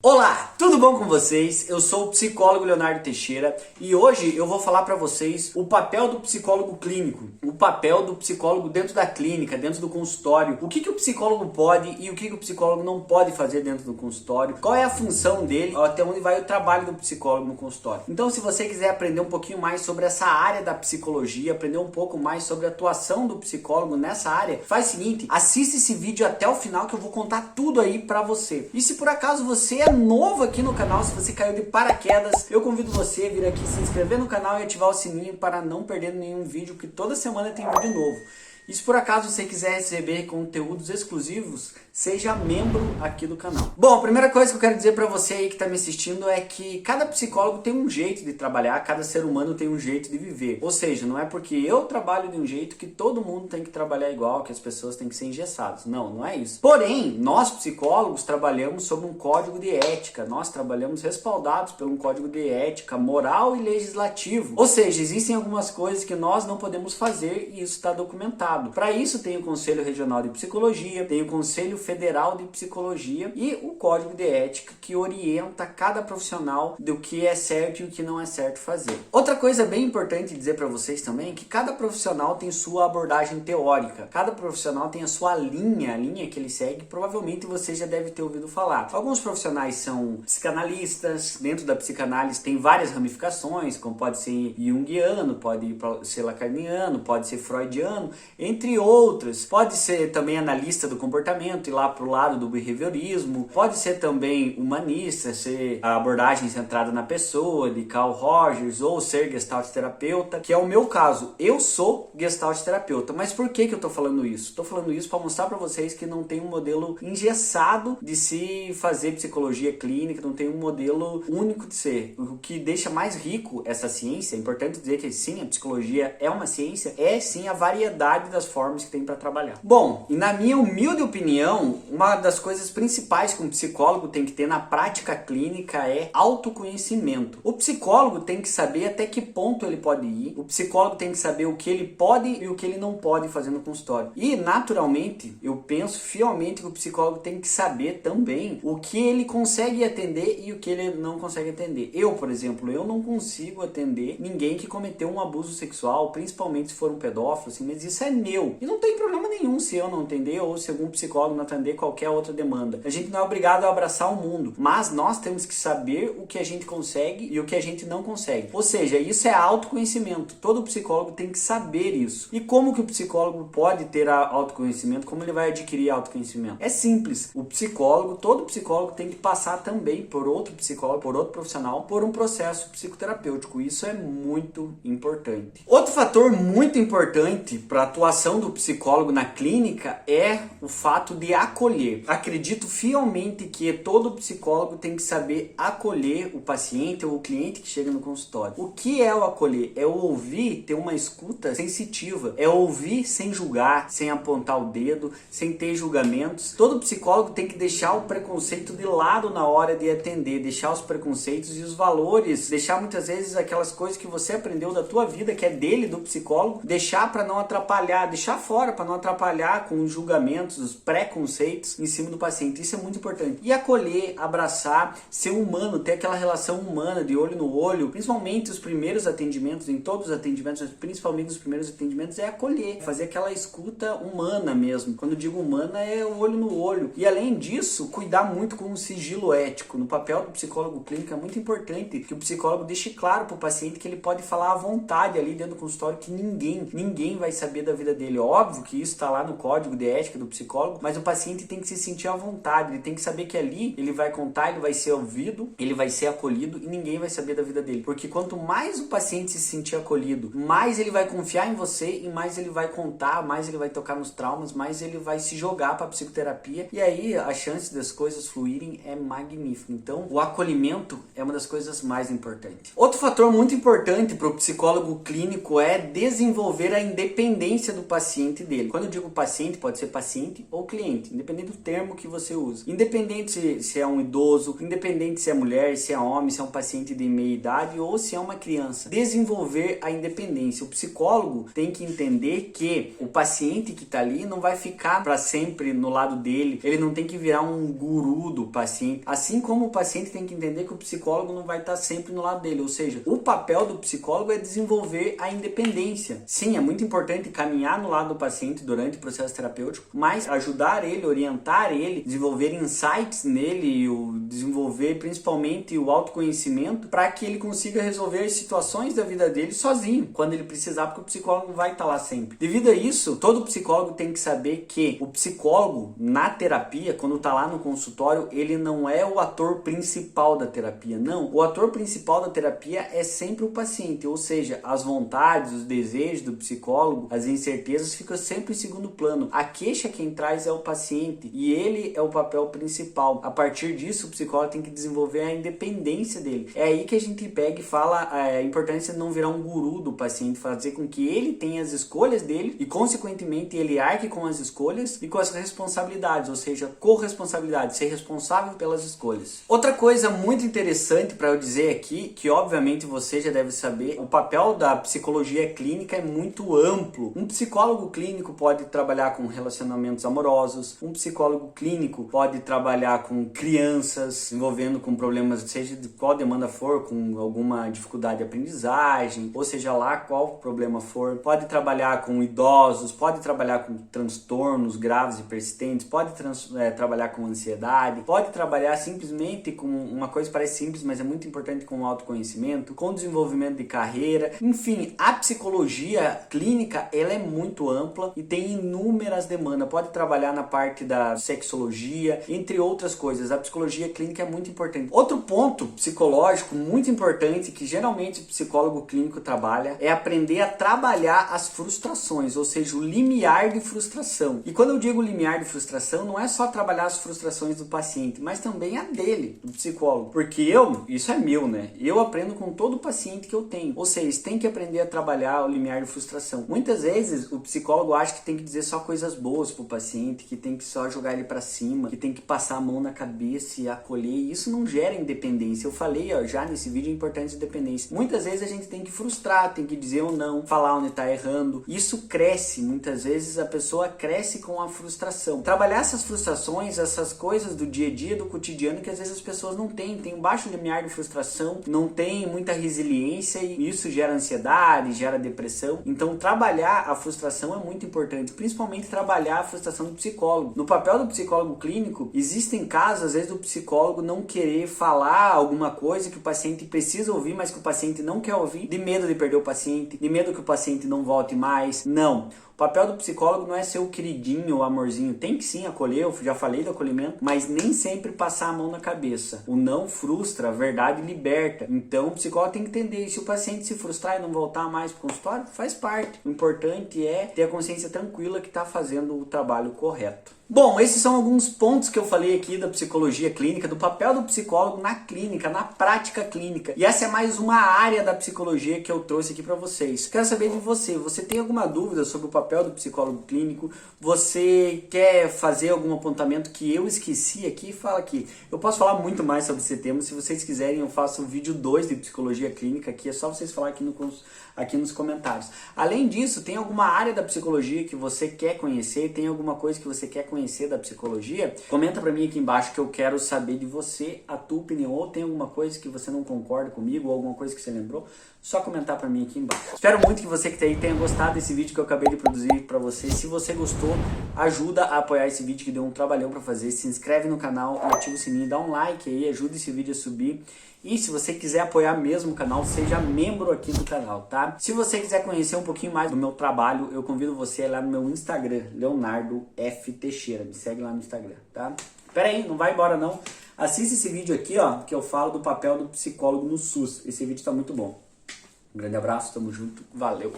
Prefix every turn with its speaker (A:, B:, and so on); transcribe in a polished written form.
A: Olá, tudo bom com vocês? Eu sou o psicólogo Leonardo Teixeira e hoje eu vou falar para vocês o papel do psicólogo clínico, o papel do psicólogo dentro da clínica, dentro do consultório, o que o psicólogo pode e o que o psicólogo não pode fazer dentro do consultório, qual é a função dele, até onde vai o trabalho do psicólogo no consultório. Então, se você quiser aprender um pouquinho mais sobre essa área da psicologia, aprender um pouco mais sobre a atuação do psicólogo nessa área, faz o seguinte, assista esse vídeo até o final que eu vou contar tudo aí para você. E se por acaso você é novo aqui no canal, se você caiu de paraquedas, eu convido você a vir aqui se inscrever no canal e ativar o sininho para não perder nenhum vídeo, que toda semana tem vídeo novo. E se por acaso você quiser receber conteúdos exclusivos, seja membro aqui do canal. Bom, a primeira coisa que eu quero dizer para você aí que está me assistindo é que cada psicólogo tem um jeito de trabalhar, cada ser humano tem um jeito de viver. Ou seja, não é porque eu trabalho de um jeito que todo mundo tem que trabalhar igual, que as pessoas têm que ser engessadas. Não, não é isso. Porém, nós psicólogos trabalhamos sob um código de ética, nós trabalhamos respaldados por um código de ética moral e legislativo. Ou seja, existem algumas coisas que nós não podemos fazer e isso está documentado. Para isso tem o Conselho Regional de Psicologia, tem o Conselho Federal de Psicologia e o Código de Ética que orienta cada profissional do que é certo e o que não é certo fazer. Outra coisa bem importante dizer para vocês também é que cada profissional tem sua abordagem teórica, cada profissional tem a sua linha, a linha que ele segue, provavelmente você já deve ter ouvido falar. Alguns profissionais são psicanalistas, dentro da psicanálise tem várias ramificações, como pode ser junguiano, pode ser lacaniano, pode ser freudiano, entre outras. Pode ser também analista do comportamento e lá pro lado do behaviorismo. Pode ser também humanista, ser a abordagem centrada na pessoa, de Carl Rogers, ou ser gestalt terapeuta, que é o meu caso. Eu sou gestalt terapeuta. Mas por que eu tô falando isso? Tô falando isso para mostrar para vocês que não tem um modelo engessado de se fazer psicologia clínica, não tem um modelo único de ser. O que deixa mais rico essa ciência, é importante dizer que sim, a psicologia é uma ciência, é sim a variedade das formas que tem para trabalhar. Bom, e na minha humilde opinião, uma das coisas principais que um psicólogo tem que ter na prática clínica é autoconhecimento. O psicólogo tem que saber até que ponto ele pode ir, o psicólogo tem que saber o que ele pode e o que ele não pode fazer no consultório. E, naturalmente, eu penso fielmente que o psicólogo tem que saber também o que ele consegue atender e o que ele não consegue atender. Eu, por exemplo, eu não consigo atender ninguém que cometeu um abuso sexual, principalmente se for um pedófilo, assim, mas isso é meu. E não tem problema nenhum se eu não atender ou se algum psicólogo não atender qualquer outra demanda. A gente não é obrigado a abraçar o mundo, mas nós temos que saber o que a gente consegue e o que a gente não consegue. Ou seja, isso é autoconhecimento. Todo psicólogo tem que saber isso. E como que o psicólogo pode ter autoconhecimento? Como ele vai adquirir autoconhecimento? É simples. O psicólogo, todo psicólogo tem que passar também por outro psicólogo, por outro profissional, por um processo psicoterapêutico. Isso é muito importante. Outro fator muito importante para a atuação do psicólogo na clínica é o fato de acolher. Acredito fielmente que todo psicólogo tem que saber acolher o paciente ou o cliente que chega no consultório. O que é o acolher? É o ouvir, ter uma escuta sensitiva. É ouvir sem julgar, sem apontar o dedo, sem ter julgamentos. Todo psicólogo tem que deixar o preconceito de lado na hora de atender, deixar os preconceitos e os valores, deixar muitas vezes aquelas coisas que você aprendeu da tua vida, que é dele, do psicólogo, deixar para não atrapalhar, deixar fora para não atrapalhar com os julgamentos, os preconceitos em cima do paciente. Isso é muito importante. E acolher, abraçar, ser humano, ter aquela relação humana de olho no olho, principalmente os primeiros atendimentos, em todos os atendimentos, mas principalmente os primeiros atendimentos, é acolher, fazer aquela escuta humana mesmo. Quando eu digo humana, é o olho no olho. E além disso, cuidar muito com o sigilo ético. No papel do psicólogo clínico é muito importante que o psicólogo deixe claro para o paciente que ele pode falar à vontade ali dentro do consultório, que ninguém vai saber da vida dele. Óbvio que isso está lá no código de ética do psicólogo, mas o paciente tem que se sentir à vontade, ele tem que saber que ali ele vai contar, ele vai ser ouvido, ele vai ser acolhido e ninguém vai saber da vida dele. Porque quanto mais o paciente se sentir acolhido, mais ele vai confiar em você e mais ele vai contar, mais ele vai tocar nos traumas, mais ele vai se jogar para a psicoterapia e aí a chance das coisas fluírem é magnífica. Então, o acolhimento é uma das coisas mais importantes. Outro fator muito importante para o psicólogo clínico é desenvolver a independência do paciente dele. Quando eu digo paciente, pode ser paciente ou cliente, independente do termo que você usa. Independente se é um idoso, independente se é mulher, se é homem, se é um paciente de meia idade ou se é uma criança. Desenvolver a independência. O psicólogo tem que entender que o paciente que está ali não vai ficar para sempre no lado dele, ele não tem que virar um guru do paciente, assim como o paciente tem que entender que o psicólogo não vai estar sempre no lado dele, ou seja, o papel do psicólogo é desenvolver a independência. Sim, é muito importante caminhar no lado do paciente durante o processo terapêutico, mas ajudar ele, orientar ele, desenvolver insights nele, desenvolver principalmente o autoconhecimento para que ele consiga resolver as situações da vida dele sozinho, quando ele precisar, porque o psicólogo não vai estar lá sempre. Devido a isso, todo psicólogo tem que saber que o psicólogo na terapia, quando está lá no consultório, ele não é o ator principal da terapia, não. O ator principal da terapia é sempre o paciente, ou seja, as vontades, os desejos do psicólogo, as incertezas ficam sempre em segundo plano. A queixa quem traz é o paciente e ele é o papel principal. A partir disso, o psicólogo tem que desenvolver a independência dele. É aí que a gente pega e fala a importância de não virar um guru do paciente, fazer com que ele tenha as escolhas dele e, consequentemente, ele arque com as escolhas e com as responsabilidades, ou seja, corresponsabilidade, ser responsável pelas escolhas. Outra coisa muito interessante para eu dizer aqui, que obviamente você já deve saber, o papel da psicologia clínica é muito amplo. Um psicólogo clínico pode trabalhar com relacionamentos amorosos, um psicólogo clínico pode trabalhar com crianças, envolvendo com problemas, seja de qual demanda for, com alguma dificuldade de aprendizagem, ou seja lá qual problema for. Pode trabalhar com idosos, pode trabalhar com transtornos graves e persistentes, pode trabalhar com ansiedade, pode trabalhar simplesmente com uma coisa que parece simples, mas é muito importante, com o autoconhecimento, com desenvolvimento de carreira. Enfim, a psicologia clínica, ela é muito ampla e tem inúmeras demandas. Pode trabalhar na parte da sexologia, entre outras coisas. A psicologia clínica é muito importante. Outro ponto psicológico muito importante que geralmente o psicólogo clínico trabalha é aprender a trabalhar as frustrações, ou seja, o limiar de frustração. E quando eu digo limiar de frustração, não é só trabalhar as frustrações do paciente, mas também a dele, do psicólogo. Porque isso é meu, né? Eu aprendo com todo paciente que eu tenho. Ou seja, tem que aprender a trabalhar o limiar de frustração. Muitas vezes o psicólogo acha que tem que dizer só coisas boas pro paciente, que tem que só jogar ele para cima, que tem que passar a mão na cabeça e acolher. E isso não gera independência. Eu falei já nesse vídeo a importância de independência. Muitas vezes a gente tem que frustrar, tem que dizer ou não, falar onde tá errando. Isso cresce. Muitas vezes a pessoa cresce com a frustração. Trabalhar essas frustrações, essas coisas do dia a dia, do cotidiano, que às vezes as pessoas não têm. Tem um baixo limiar de frustração, não tem muita resiliência e isso gera ansiedade, gera depressão. Então trabalhar a frustração é muito importante, principalmente trabalhar a frustração do psicólogo. No papel do psicólogo clínico, existem casos, às vezes, do psicólogo não querer falar alguma coisa que o paciente precisa ouvir, mas que o paciente não quer ouvir, de medo de perder o paciente, de medo que o paciente não volte mais. Não. O papel do psicólogo não é ser o queridinho, o amorzinho. Tem que sim acolher, eu já falei do acolhimento, mas nem sempre passar a mão na cabeça. O não frustra, a verdade liberta. Então o psicólogo tem que entender. E se o paciente se frustrar e não voltar mais para o consultório, faz parte. O importante é ter a consciência tranquila que está fazendo o trabalho correto. Bom, esses são alguns pontos que eu falei aqui da psicologia clínica, do papel do psicólogo na clínica, na prática clínica. E essa é mais uma área da psicologia que eu trouxe aqui para vocês. Quero saber de você. Você tem alguma dúvida sobre o papel do psicólogo clínico? Você quer fazer algum apontamento que eu esqueci aqui? Fala aqui. Eu posso falar muito mais sobre esse tema. Se vocês quiserem, eu faço o vídeo 2 de psicologia clínica aqui. É só vocês falar aqui nos comentários. Além disso, tem alguma área da psicologia que você quer conhecer? Tem alguma coisa que você quer conhecer da psicologia? Comenta pra mim aqui embaixo que eu quero saber de você, a tua opinião. Ou tem alguma coisa que você não concorda comigo, ou alguma coisa que você lembrou, só comentar pra mim aqui embaixo. Espero muito que você que tá aí tenha gostado desse vídeo que eu acabei de produzir pra você. Se você gostou, ajuda a apoiar esse vídeo que deu um trabalhão pra fazer. Se inscreve no canal, ativa o sininho, dá um like aí, ajuda esse vídeo a subir. E se você quiser apoiar mesmo o canal, seja membro aqui do canal, tá? Se você quiser conhecer um pouquinho mais do meu trabalho, eu convido você a ir lá no meu Instagram, Leonardo F. Teixeira. Me segue lá no Instagram, tá? Pera aí, não vai embora não. Assista esse vídeo aqui, ó, que eu falo do papel do psicólogo no SUS. Esse vídeo tá muito bom. Um grande abraço, tamo junto, valeu!